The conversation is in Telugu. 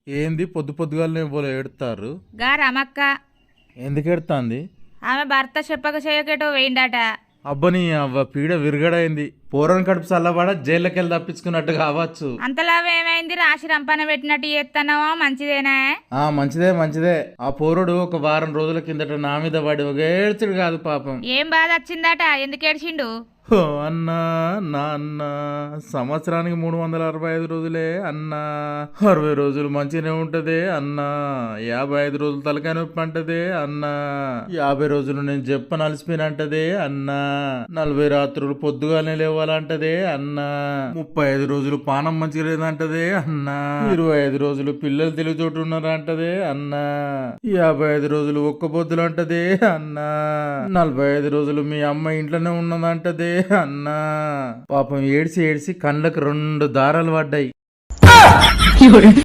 ఏంది పొద్దు పొద్దుగాలనే పోలే ఏడుతారు? గా రమక్క ఎందుకు ఏడుతాంది? ఆమె భర్త చెప్పక చేయకటో వేయిండట. అబ్బని అవ్వ పీడ విరగడైంది. పోరని కడుపు చల్లబడ జైల్లోకెళ్ళి తప్పించుకున్నట్టు కావచ్చు. అంతలాగా ఏమైంది? రాశి రంపన పెట్టినట్టు చేస్తున్నావా? మంచిదేనా? మంచిదే మంచిదే. ఆ పోరుడు ఒక వారం రోజుల కిందట నా మీద పడి ఒక ఏడ్చుడు కాదు పాపం. ఏం బాధ వచ్చిందట? ఎందుకు ఏడ్చిండు? ఓ అన్నా నా అన్న, సంవత్సరానికి 365 రోజులే అన్నా. 60 రోజులు మంచిగానే ఉంటదే అన్నా. 55 రోజులు తలకాయ నొప్పి అంటదే అన్నా. 50 రోజులు నేను చెప్పను అలసిపోయినంటదే అన్నా. 40 రాత్రులు పొద్దుగానే లేవాలంటదే అన్నా. 35 రోజులు పానం మంచిగా లేదంటదే అన్నా. 25 రోజులు పిల్లలు తెలివితోటి ఉన్నారంటదే అన్నా. 55 రోజులు ఒక్క పొద్దులు అంటదే అన్నా. 45 రోజులు మీ అమ్మ ఇంట్లోనే ఉన్నదంటదే అన్నా. పాపం ఏడ్చి ఏడ్చి కళ్ళకు 2 దారాలు పడ్డాయి.